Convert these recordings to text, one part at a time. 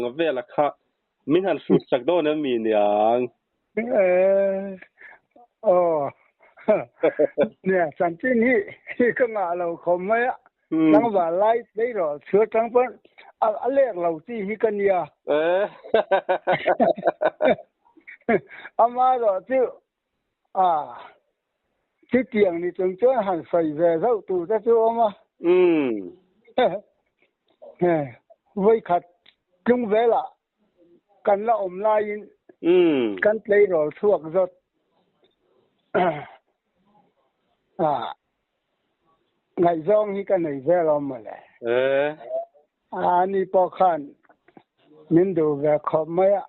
มาเวลาค่ะมิหันสุดสักโดนมีอย่างเนี่ยสันที่นี่ก็งาเราคมไหมอ่ะจังหวะไล่ได้หรอเชื่อจังเพิ่นเรียกเราที่ฮิกันเนี่ยอามาหรอที่ที่เตียงนี่จงเจ้าหันใส่แว่เท่าตู่จะจู่อามาไว้ขัดจุงเวล่ะกันละอมลายกันเลยหรอสวกจดไงจ้องฮิกันไหนแว่เรามาเลยนี่พอขันมินดูแว่ขอบไหมอ่ะ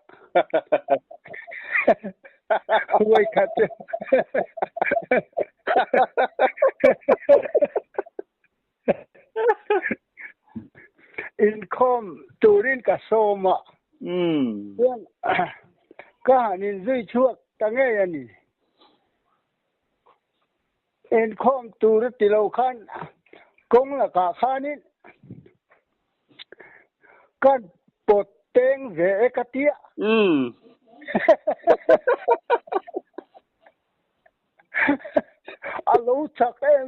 ไว้ขัดอินคอมตูรินกับโซมอ่ะเรื่องก็หันินซุยชั่วตั้งไงอันนี้อินคอมตูริติโลขันกงละกาขานินกันปดเต็งเวกเตียอาลูชักเอ็ม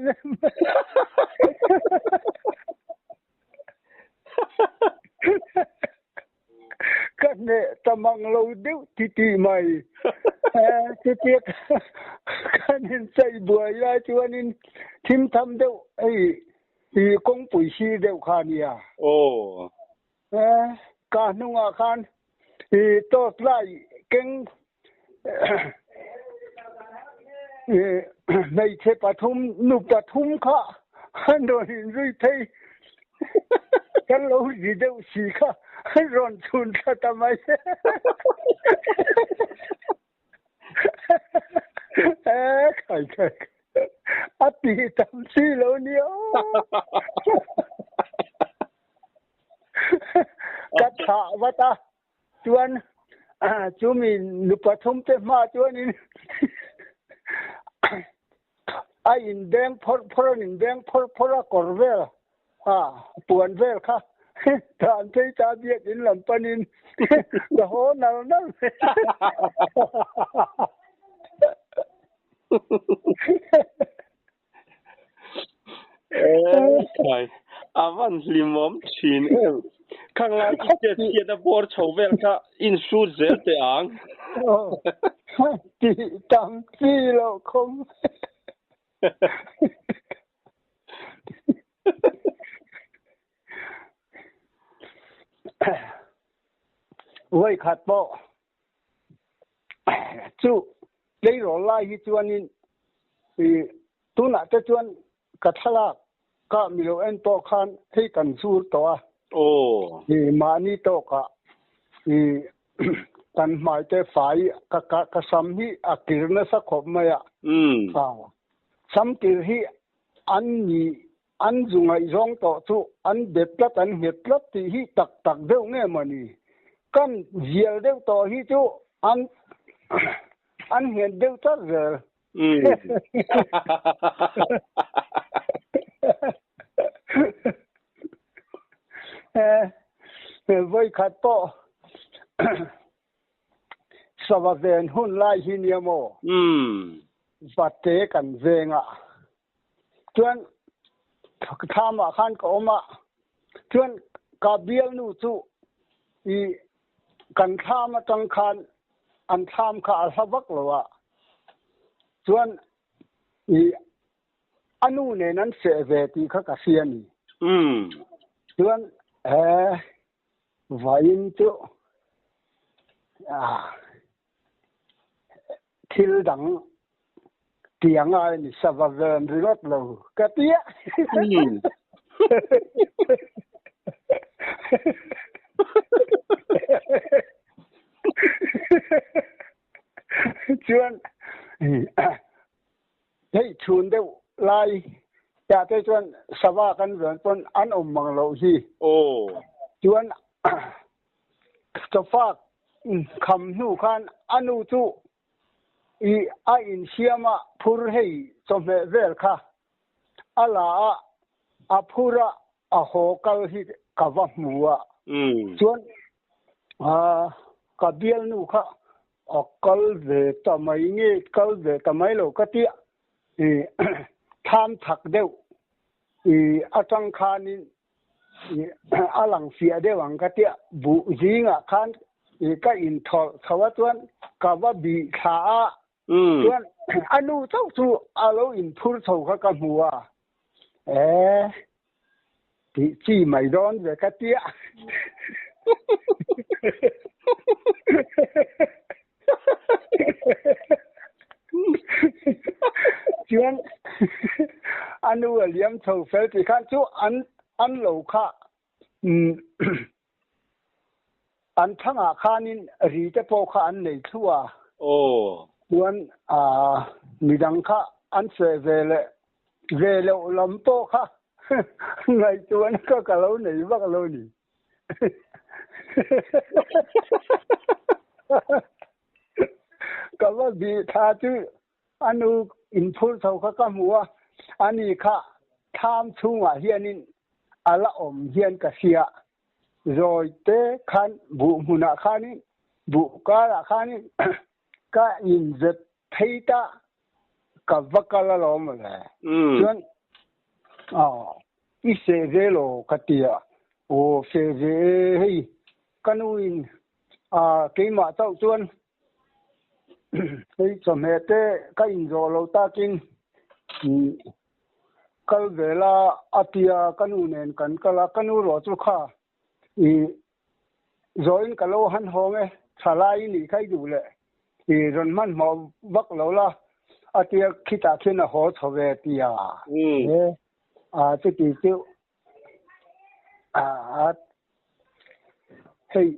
กันเนี่ยตะมังเราดิ้วที่ไม่ที่เตียกันเห็นใจบัวยาจวนนินทิมทำเดียวไอ้กงปุ๋ยชีเดียวขานี่อ่ะโอ้การนุ่งอาคารโต๊ะไล่เก่งในเทปทุมนุปทุมค่ะฮันโดนรุ่ยเทกันเราดีเดียวสีค่ะร้อนชุนค่ะทำไมใครอติทำสิแล้วเนี่ยกัดขาวัตาจวนจูมีนุปทุมเต็มมาจวนนี่ไอ้อินแดงพออินแดงพอละกอร์เวลปวนเวลค่ะทานที่ตาเบียดอินลำปนินโอ้โหนั่นใช่อาวันลิมอมชินข้างล่างเจียดบอร์ชาวเวลค่ะอินสูเซลเตียงตีตังที่เราคมไว้ขัดโปจู่ได้รอไล่ที่จวนนี้ตุน่ะจะจวนกัทลากก็มีเราเอ็นโตคันที่กันสู้ตัวโอ้มานี่โตกะกันหมายแต่ฝ่ายกสัมฮีอักิรนะสักขบมาสัมกิรฮีอันนี้อันจุงไอจงต่อสู้อันเด็ดละอันเหตุละที่ฮีตักเดียวเนี่ยมันนี่กันเจียวเดียวต่อฮีจู่อันเห็นเดียวตัดไว้ขัดโตสวัสดีหุ่นไล่หินยโมบัดเตกันเวงอ่ะจวนทำอาคารก็มาจวนกาเบียลนู่จู่กันทำมาจังคันอันทำข้าสบักเลยว่ะจวนอันนู้นนั้นเสวตีข้ากเสียนี่จวนวายินจู่ทิลดังเตียงอะไรนี่สวัสดีรถเรากะเตี้ยชวนเฮ้ยชวนเดียวไล่จะได้ชวนสวากันเหมือนคนอันอมมังเราฮีโอ้ชวนจะฝากคำนูคันอนุจูอินเชียมาพูดให้สมเวลค่ะอะไรพูระโหกัลฮิกาวมัวชวน cả biên nu khá call về tầm mấy nghe call về tầm mấy lâu cái tiệt thì tham thắc đều thì ở trong khan thì ở lăng phía đều ang cái tiệt bu gì ngã khan thì cái in thọ thọ tuan cảว่าบีขาtuan anh nu cháu chú ở lâu in phun thầu cái mùa thì chỉ mày đón về cái tiệt chuyện anh nuôi liếm thầu phơi thì khán chú anh lâu khá anh thằng khán in rì cái bộ khá anh này thua chuyện mình đang khá anh sẽ về lâu lắm bộ khá ngày chuyện có cả lâu này và cả lâu nàyก็ว่าบีทาจื้ออันนูอินพุตเท่ากับมัวอันนี้ค่ะทำชุ่งเฮียนินอะละอมเฮียนกะเสียโดยเตคันบุมุนาคันนี้บุกาละคันนี้ก็อินเจเทตากับวักละลอมเลยส่วนอีเซเรโลกติยาโอเซเรกันนูอินเกี่ยมาเจ้าส่วนไอ้สมัยเต้ก็อินโซโลตากินก็เวลาอาทิตย์กันนู่นเองกันละกันนู่นรอจุข้าจอยกันโลหันห้องสลายนี่ใครดูเลยรอนมันมาบักเราละอาทิตย์คิดอาทิตย์น่ะหัวทวีตีจะตีเจ้าเฮ้ย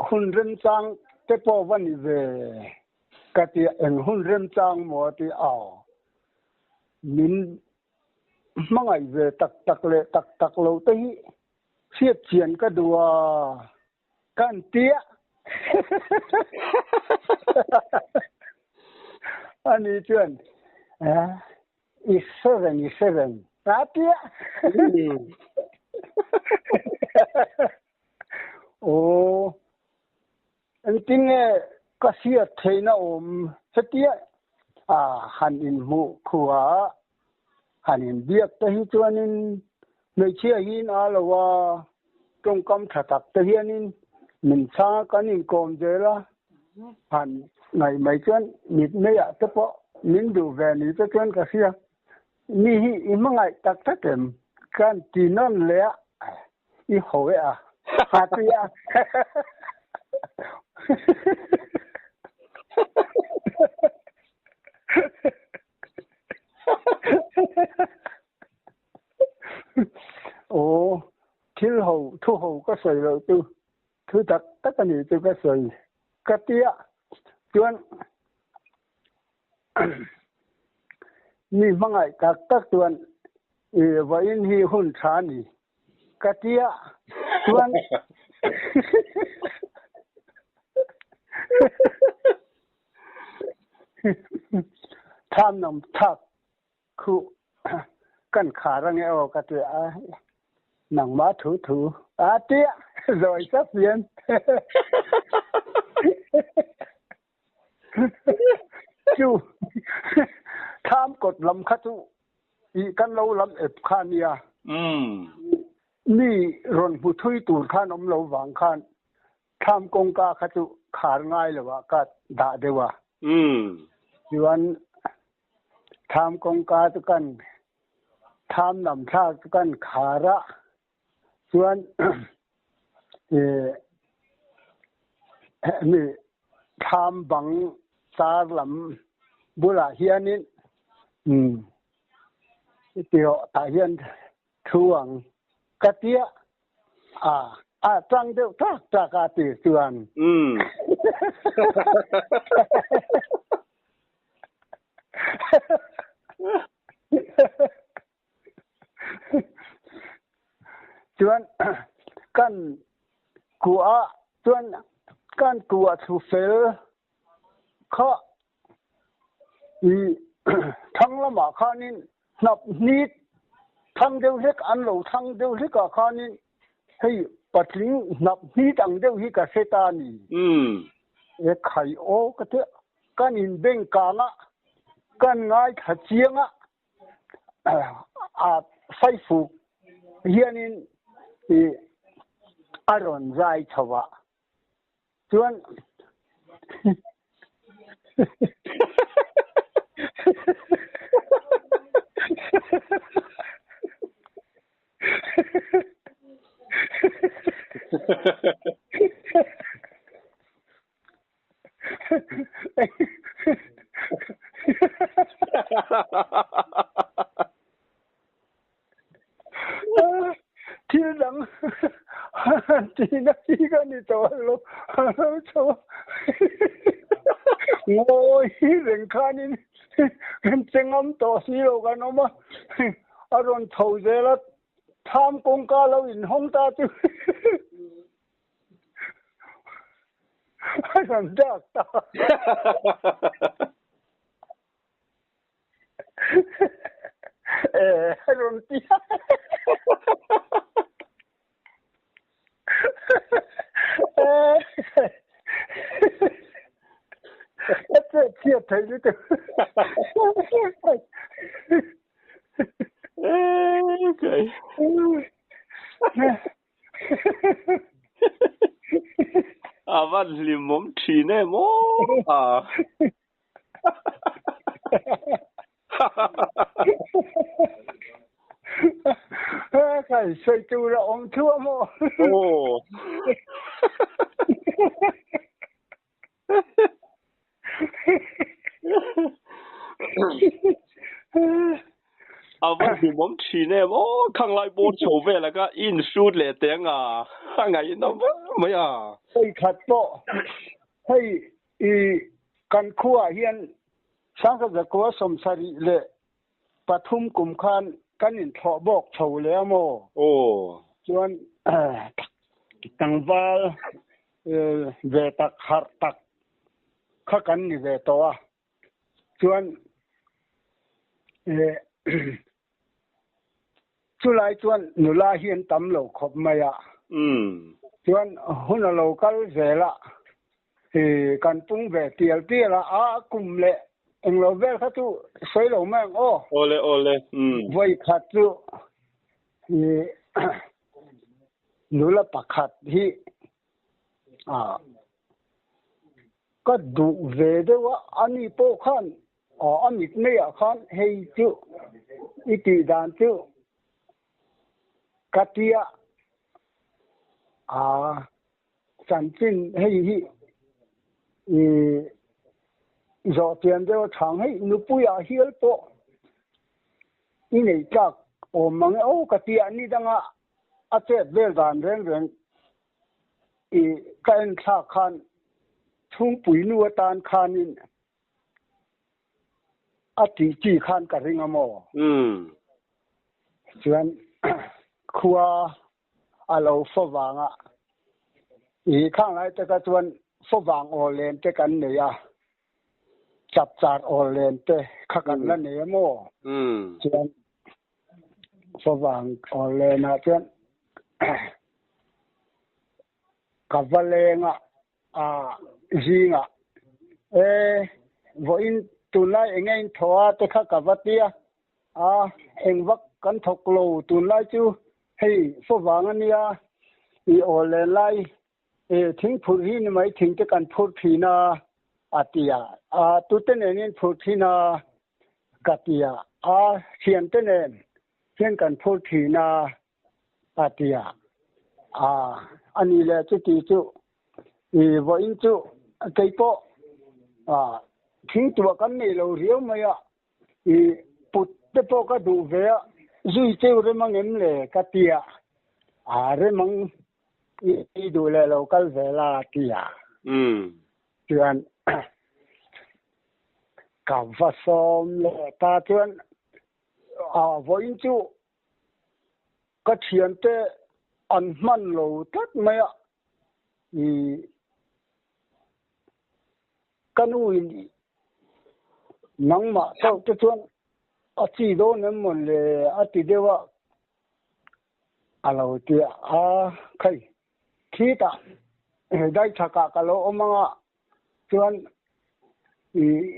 หุ่นเริ่มจังแต่พอวันนี้เวกติหุ่นเริ่มจังหมดที่มินมังไงเวตักเลยตักเราตีเสียเจียนก็ดูกันเตี้ยอันนี้เพื่อนอีเซเว่นนะเตี้ยโอ้อันจริงก็เสียเทนะสติหันอินมูขัวหันอินเบียกแต่ที่ตัวนี้ไม่เชื่อหินอะไรว่าตรงกำถัดแต่ที่นี้มันช้ากันอินกอมเจละหันไงไม่จนมิดไม่อยากจะพอมินดูแวนี้จะจนก็เสียนี่อีมังไงตักเต็มกันตีนั่นเลยอีหัวหาตีโอ้ทิลหูทุหูก็สวยเลยตู้ทุตักกันนี่ตู้ก็สวยกระเตี้ยจวนนี่มังไงตักจวนว่าอินฮีหุ่นชานี่กระเตี้ยจวนทำน้ำทักคือกันขาระเงี้ยออกกระเตี้ยหนังมาถูเตี้ยรอยสับเปลี่ยนจู่ทำกดลำคัตุอีกันเราลำเอ็บคานียนี่รอนผู้ทุยตูดข้านอมเราหวังข้านทำกงกาคัตุขาดง่ายเลยว่าก็ด่าเดียวว่าส่วนทำกงกาตุกันทำนำชาตุกันขาระส่วนนี่ทำบังสารลำบุระเฮียนิเดียวตาเฮียนทวงกะเตี้ยจังเดียวจากกาติส่วนส่วนกันกัวส่วนกันกัวทูเฟลเขาทั้งละหมาข้านี่นับนิดทั้งเดียวเล็กอันเหล่าทั้งเดียวเล็กกับข้านี่ hay patling nap ni tang deu hi ka setani e khai o ka te kan in beng ka nga kan ngai kha chianga a sai fu hianin e aron zai thawa chuan Thiên đẳng thì nó chỉ có đi tổ lúc cho ngồi rừng khan in chân âm tổ xí đâu cái nó mà ở trong thầu dễ là tham công ca lâu in không ta chứ làm chắc ta rồi tí thiệt thấy chứ okay avan limom chine mo cái xây chu là ông chúa mô avan limom chine mo khang lai bo chou ve la ka in shoot le teng ngai no mai xây khát bộ hay căn khu hiền sáng sớm có sớm sari le pathum kum khan kan in tho bok chou le mo chuan tang val ve tak har tak kha kan ni ve to chuan chu lai chuan nula hian tam lo khop mai chuan hun lo kal ve la kan pung ve tial la kum le eng lo vel kha tu soi lo mang ole voi khat tu nula pakhat hi có đủ về đó anh ấy bố khăn anh ấy mấy khăn hay chứ ít đi đàn chứ cái tia sản sinh hay hi rồi tiền đó chẳng hay nó bùi hiếu bộ ini này chắc mang cái tia anh ấy đang chết về đàn rèn cái anh khác khăn chung bùi nuôi tan khanin chỉ khan cả ring amo chuan khua alo phô vàng khang lai te ka chuan phô vàng olen te kan ne ya chap chat olen te khakan la ne mo chuan phô vàng olen chuan kavalenga zinga voin tunai engain thoa te kha kavatia engwak kan thok lo tunai chu hei so wangania I ole lai thing phur hi ni mai thing te kan phur phina atia tu te nen phur phina katia hian te nen hian kan phur phina atia ani le chu ti chu voin chu cái po thing tu kan nei lo riau mai put te po ka du ve zui cheu re mang em le ka tia re mang I du le lo kal ve la tia chuan ka va som le ta chuan voin chu ka thian te an man lo tat mai kanuin nang ma sau te chuan chi do nem mon le ati dewa alo tia khai khi ta dai thaka ka lo omanga chuan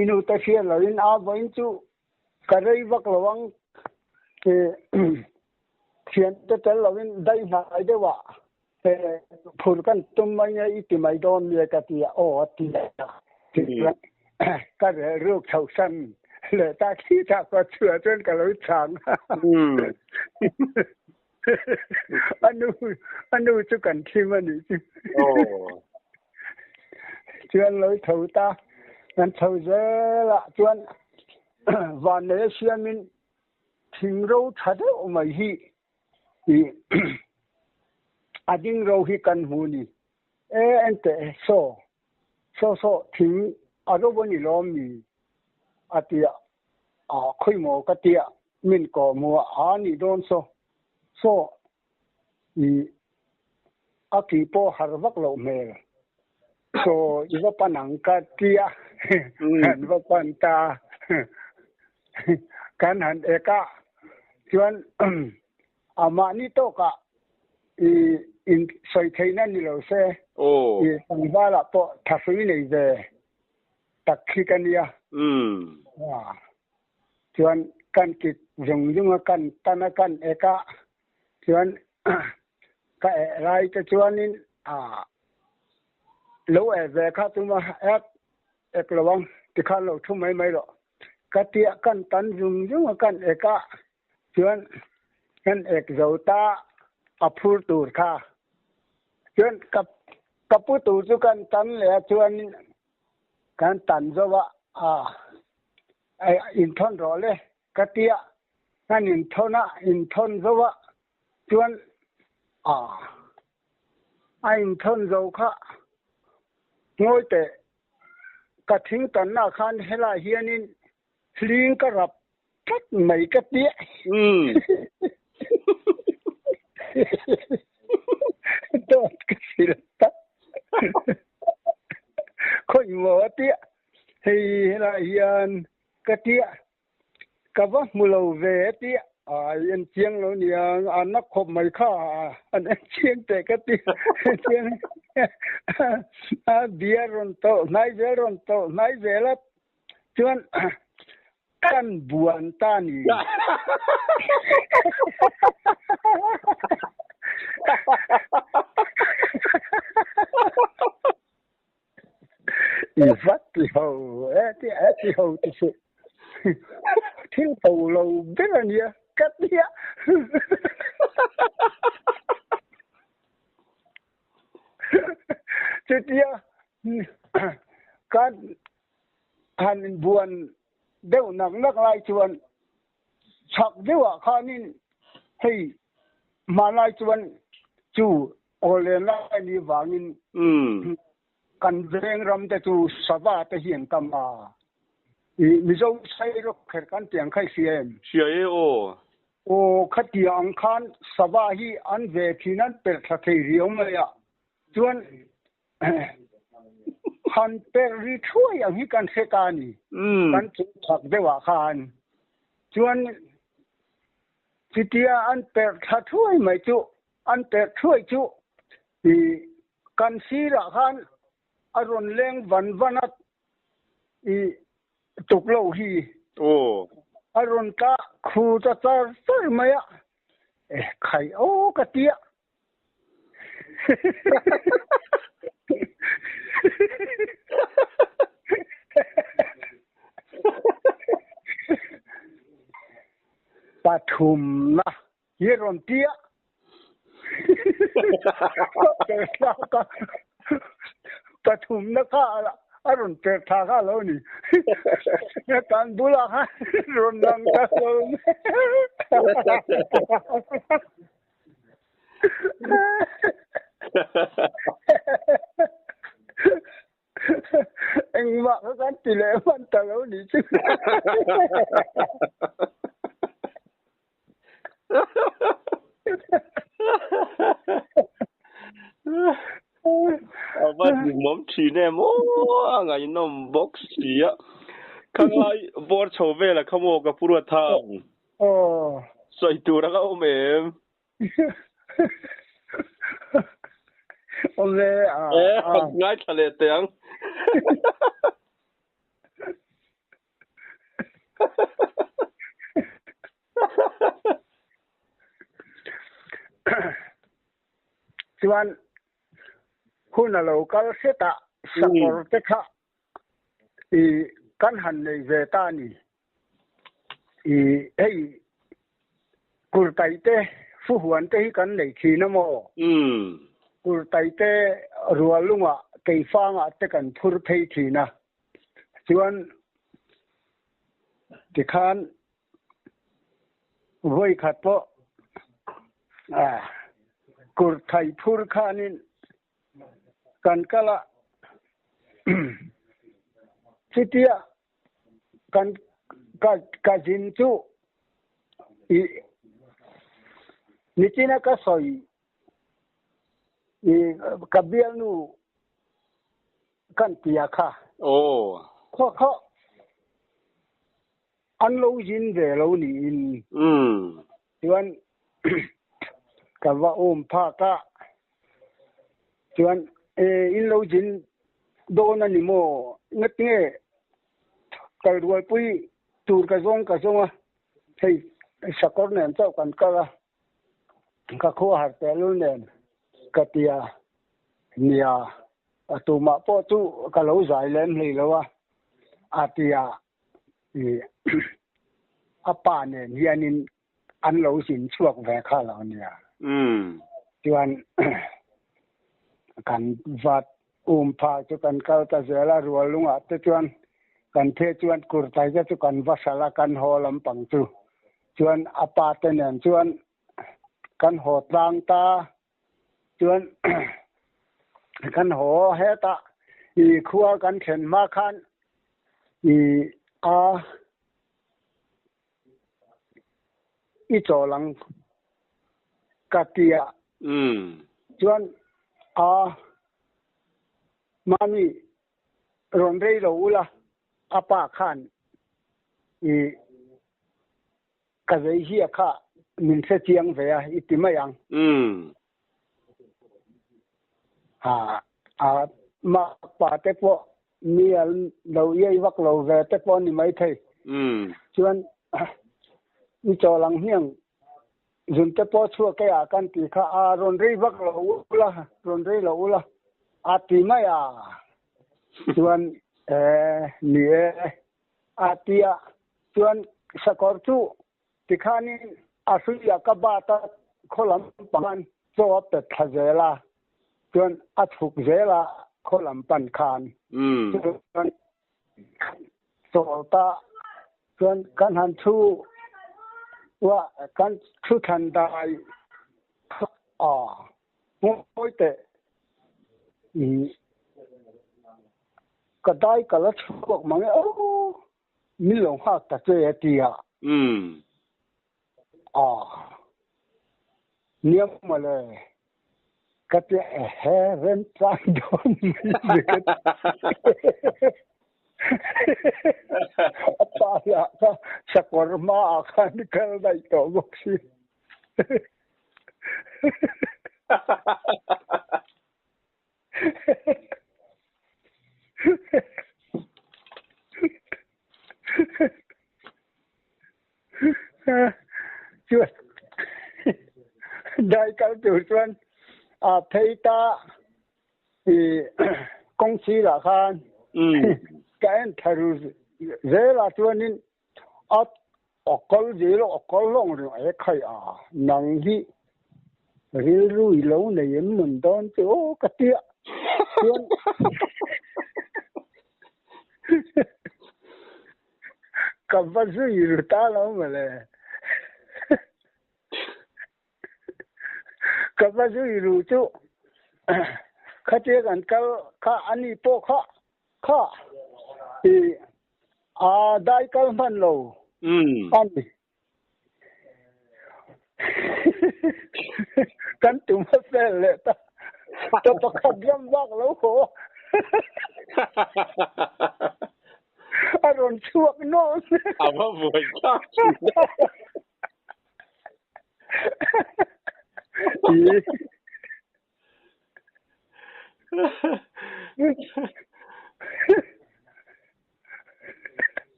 inu ta fian lo in a voin chu karei vak lawang ke thian te tel lo in dai mai dewa phur kan tum mai iti mai don ye ka tia o tia ka re ru thau san le ta khi ta ko chua chen ka lo chang anu chu kan thi ma ni chu chuan lối thầu ta ngân thầu dễ là chuan và nếu xem mình thình râu thật đấy mà hi ading râu hi cần huni anh te so thình ở đâu bên lo mi atia khơi mò cái tia mình có mua ani don so akipo harvak lo mel so iba panang ka tia han va panta kan han eka chuan amani to ka in soi theina ni lo se i pangwala po thasui nei ve takhi kania chuan kan ki jung kan tana kan eka chuan ka rai te chuan in lâu về khá tụi mà ép lawang thì khá lâu thu mấy rồi cái tia căn tán dùng căn eka chuan căn ek dầu ta apur tur kha chuan kapu tur chu căn tán le chuan căn tán zo ai in thon ro le cái tia căn in thon zo chuan ai in thon zo kha ngồi te cả thính tận na khan hela hianin hling ka rap thắt mấy cái tía tốt cái gì đó khôi mỏ tía thì hela hian cái tía cả vấp mù lầu về tía yên chiang lo nia nắp khop mấy kha anh chiang te cái tía chiang bia ron to nai ve la chuan kan buan ta ni phát thì hầu thì hầu thì sự thiên hầu lâu biết là nhiều cắt đi chứ tia kan han buồn đều nặng lại chuan chọc đều khanin hey mà lại chuan chu olen lại ni wangin kan veng ram te chu sava te hian kam mi zo sai ro kher kan tiang khai cm chia o khatiang khan sava hi an ve thinan per tha thei riom ya chuan han per ri thui ang hi kan se ta ni kan chu thak dewa khan chuan chitia an per tha thui mai chu an per thui chu kan si ra khan aron leng vanat tuk lo hi aron ka khu ta sar maya khai ka tia pathum na yeron tia pathum na ka aron per tha ka lo ni kan bula ha ron nang ka lo anh mà có cái tỷ lệ phân tầng đâu đi chứ Apa di mom chine mo ngai nom box sia kangai bor chove la khamo ka pura thang soi tu ra ka om em โอเคง่ายทะเลเตียงส่วนคุณเราก็เสียตาสปอร์ตค่ะกันหันในเวตานี่กูไตเต้ฟูหวนเต้กันในขีนโมกูไตเต้รัวลุงอ่ะเกี่ยฟังอ่ะเต้กันพูดเพียทีนะส่วนที่ขันไว้ขัดปะกูไทยพูดขานินกันก็ละสิเดียกันจินจูนิจินะก็สอยกับเบียนูกันเตียค่ะโอ้เขาอันเราจินเดเรานี่ส่วนกับว่าพากะส่วนอินเราจินโดนนี่โมงัดเงี้ยกระโดดปุยตูดกระซงอ่ะให้สักคนเนี่ยเจ้ากันก็ข้อหาแต่ลุ่นเนี่ยกะเตียเนี่ยตัวมาพอตู้ก็เราใส่เล่มเลยแล้วว่าอาเตียอาป่าเนี่ยเฮียนินอันเราสินช่วงแหวกข้าเราเนี่ยจวนกันวัดพาจุกันเข้าตะเสละรัวลุงอ่ะแต่จวนกันเทจวนกุรไตจะจุกันวัสละกันหอลำปังจูจวนอาป่าเนี่ยจวนกันหอตรางตาจวนกันหอเฮตาขัวกันเข็นมาคันจอลังกะเตียจวนมามีรอนเรโลละอาปาคันกะเจียค่ะมินเสเจียงเวียอิติมายังมาป่าเตปอมีเราเย่วักเราเวเตปอนี่ไม่ใช่ชวนจอลังเฮียงจุนเตปอชัวแกอากันตีข้ารอนรีวักเราละรอนรีเราละอาติไม่ชวนเนี่ยอาติยาชวนสกอร์จูที่ข้านี่อาสุยากบาตาโคลัมปันโซเป็ดทะเจลาจนอัดฟุกเจลาโคลัมปันคานจนโซตาจนกันหันชูว่ากันชูทันได้โอ้ยแต่ก็ได้ก็แล้วพวกมันมีหลงหักแต่เจตีเนี่ยมาเลยก็จะเริ่มสร้างโดนมีกันป่าละก็สักวันมาคันกันได้ตัวบุกสิช่วยได้กันจุดวันเพตา公司ละกันกันทารุเจลาตัวนี้อกลเจลอกลลงเรื่องไอ้ใครนังที่เรื่องรู้แล้วเนี่ยมันโดนโอ้กติอ่ะกับว่าซื้ออยู่ตาแล้วมาเลยกับว่าซื้ออยู่จุข้าเจอกันข้าอันนี้โป๊ะข้าได้กันมันโลอันนี้กันตุ้มเสร็จเลยแต่ประคับย่ำวักแล้วโหอารมณ์ชั่วโน้นเอาว่าบวยชอบ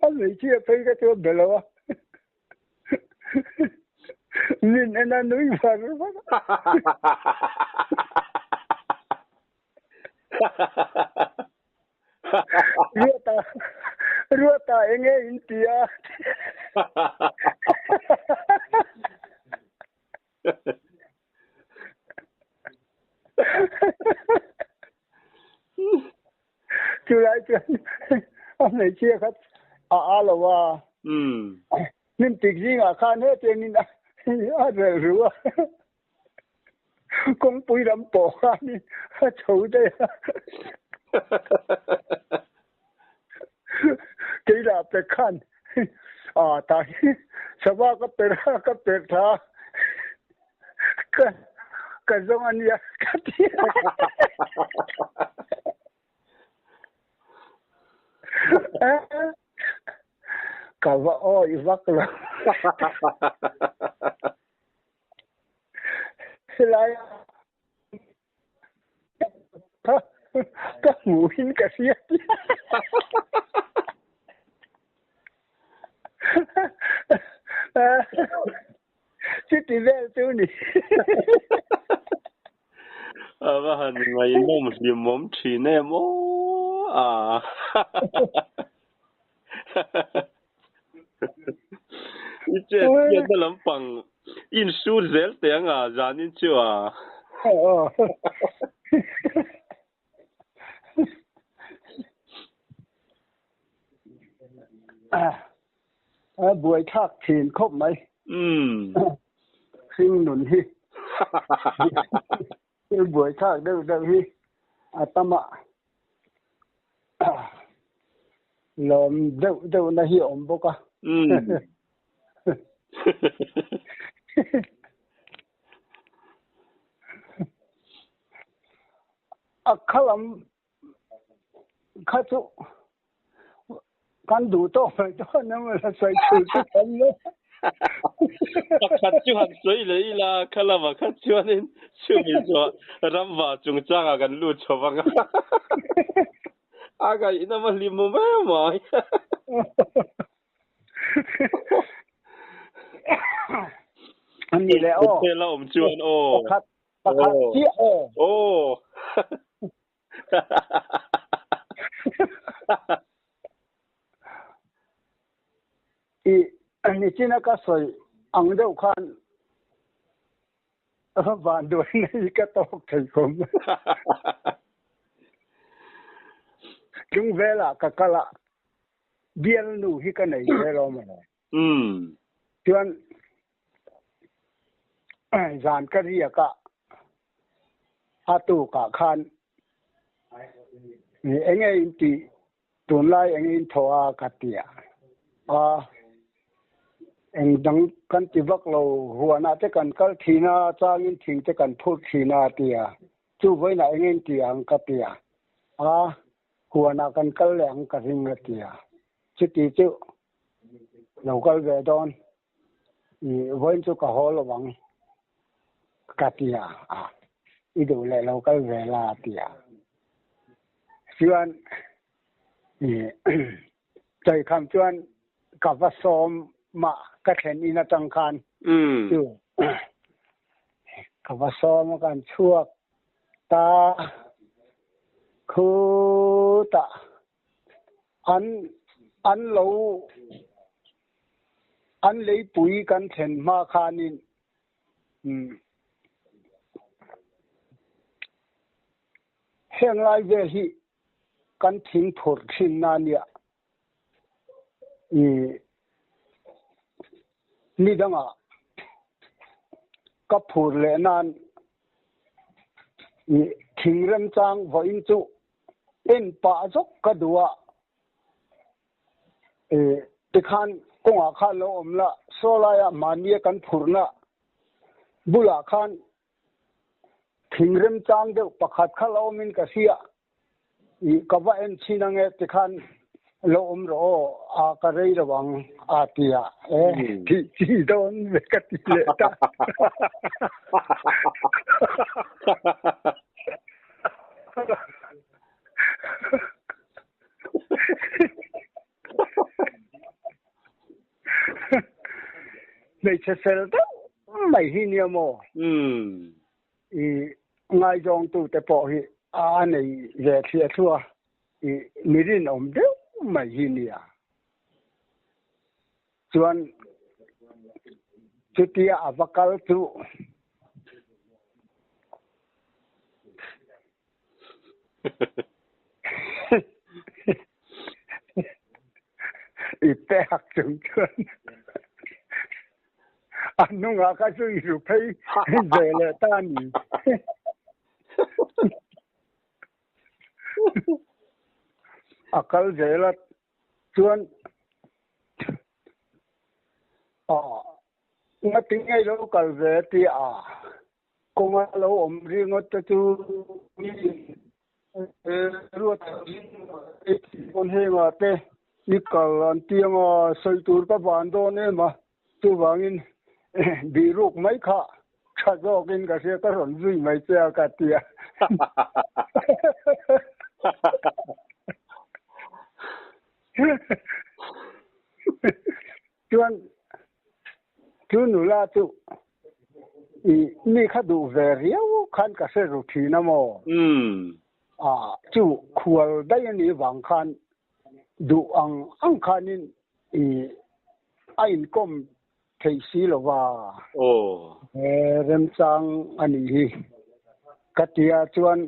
anh ấy chia thấy cái chỗ đó là nhìn anh nói vào Ruota enge India chú lại chú anh ấy chia khát là wa nên tiếc gì à khăn hết trên nên rồi rồi công bùi làm bỏ đi chấu đây cái là phải khăn tại sao cái thà cái giống anh ya cái cả vợ ơi vắt rồi lại các mũi cái gì chứ thì về tôi nè và hành ngày mông liềm móm chỉ nè mó ít chết tiền đã làm bằng in su dễ tiếng ra nên chưa buổi thác thiền khóc mấy sinh nụn hi buổi thác đâu hi tâm ạ lộn đâu là hiểu bố cả khá lắm khá chỗ kan đủ to phải cho nó là xoay chữ cái thân nữa khát chú hạt suy lấy là khá là mà khát chú nên chú mình cho ram vào trung trang à gần lụt cho vang cái nó mà liềm mồm mà anh đi lẽ ô thế là ông chuan ô khát chia ô anh ấy chỉ là cái sợi ăn đâu khan vạn đôi này cái tóc thầy không chúng về là cái là biên nu hi cái này về rồi mà chuyện dàn cái gì cả tu cả khan anh ấy thì tuần lai anh ấy thua cái tiệt anh đang kan ti vak lo huana te kan kal thina changin thing te kan phut thina tia chu voi na engin ti ang ka tia huana kan kal le ang ka ring tia chu ti chu lo kal ve don voi chu ka hol wang ka tia i do le lo kal ve la tia chuan chai kham chuan ka va som mà các hiện in trong khan chứ các so mà can chuộc ta khu ta ăn lâu ăn lấy bụi can hiện mà khanin hiện lại về hi can thỉnh phật xin na nia ni danga ka phur le nan thingram chang voin chu en pa jok ka duwa te khan konga kha lo omla solaya mania kan phurna bula khan thingram chang de pakhat kha lo min ka sia ka va en chinange te khan lo om ro ka rei rawang atia ti don ve ka ti le ta nei che sel ta mai hi ni mo i ngai jong tu te po hi a nei ve thia thua i mirin om de mai hi ni a chuan chutia avakal tu i pe hak chung chuan anunga ka chu i ru phei ve le ta ni akal zela chuan nga tingai lo kal ve ti konga lo om ri ngot chu ni ruat kon he ma te ni kal an tiang soi tur pa ban do ne ma tu wangin bi ruk mai kha chajokin ka se ka ron zui mai che ka tia chuan chu nu la chu i ni kha du ve riau khan ka se ru thi na mo chu khual dai ni wang khan du ang khanin i ain kom thei si lo wa rem sang ani hi katia chuan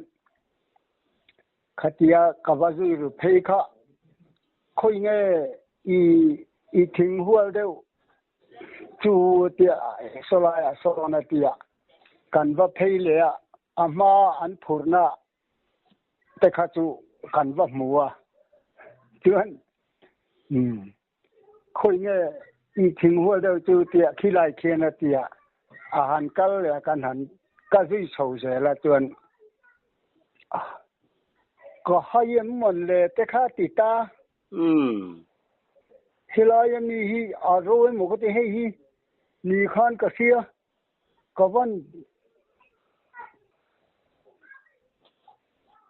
khatia kawazu ru phei kha khoi nge i thing hual deu chu tia solaya solona tia kan va phei le ama an phurna te kha chu kan va muwa chuan khoi nge i thing hual deu chu tia khilai khena tia a han kal le kan han ka zui chou se la chuan ko hayem mon le te kha ti ta hilaya ni hi aroi mo ko te he hi ni khan ka sia kawan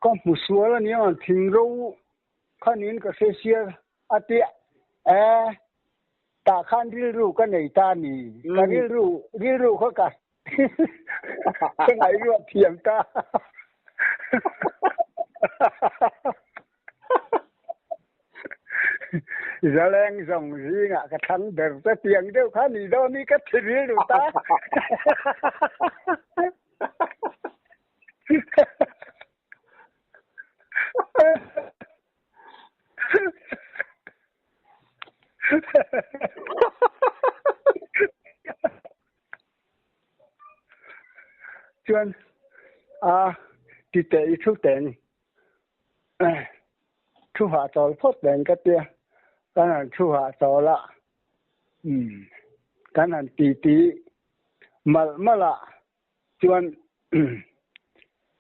ka musuala ni an thingro khanin ka se sia ate ta khan ril ru ka nei ta ni ka ril ru kha ka ka ngai ru thiam ta Zaleng dòng gì ngạ cái thằng đẹp ta tiền đâu khá gì đâu ni cách thì riêng được ta chuan thì tệ thu tiền thu hạ tỏi phốt tiền cái tia cái này thu hạ tỏi là cái này tí mà là chuan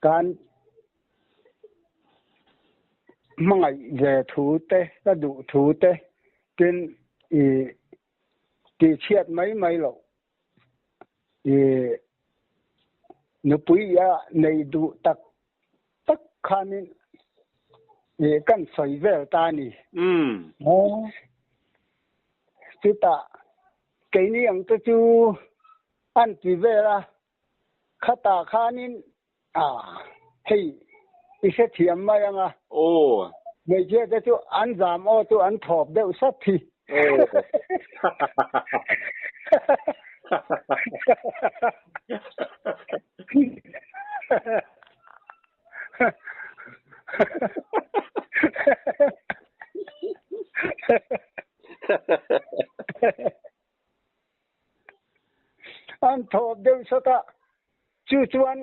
cái mọi về thu tê cái đủ thu tê trên thì chết mấy lộ thì nó bùi này đủ tất khăn kan soi vel ta ni chu ta ke ni ang to chu an ti vela khata khanin hei ise thiam ma yang me je de chu an jam o tu an thop de sat thi an thop deu sata chu chuan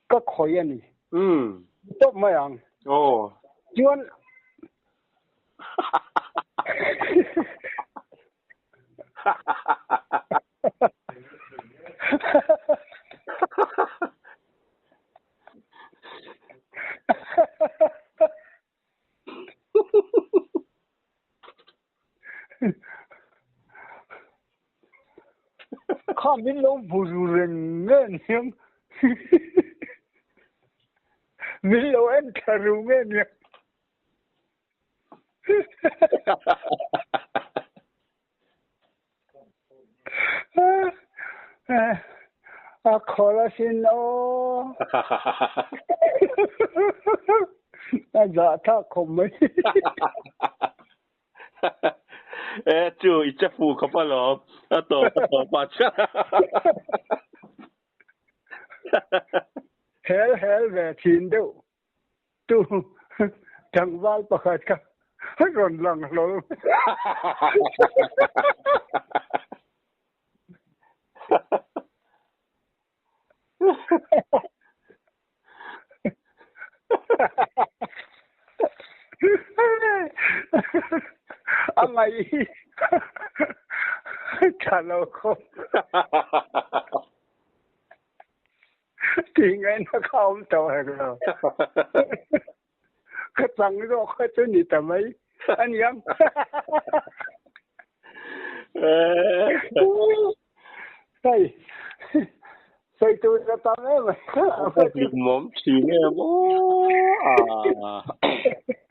ka khoi ani top ma yang chuan min lo bururen ngen yum min lo en taru ngen yum khola sin o za tha khom maiจูอีจะฟูเขาปะหรอต่อปัดเฮลเวทินดูตูจังวัลประกาศกันรอนลังโลอะไรฉันเราคบที่ไงนะเขาตัวเราก็สั่งก็ค่อยจะหนีแต่ไม่อันยังใช่ใส่ตัวจะทำได้ไหม ลิมมอมชีเนี่ยโอ้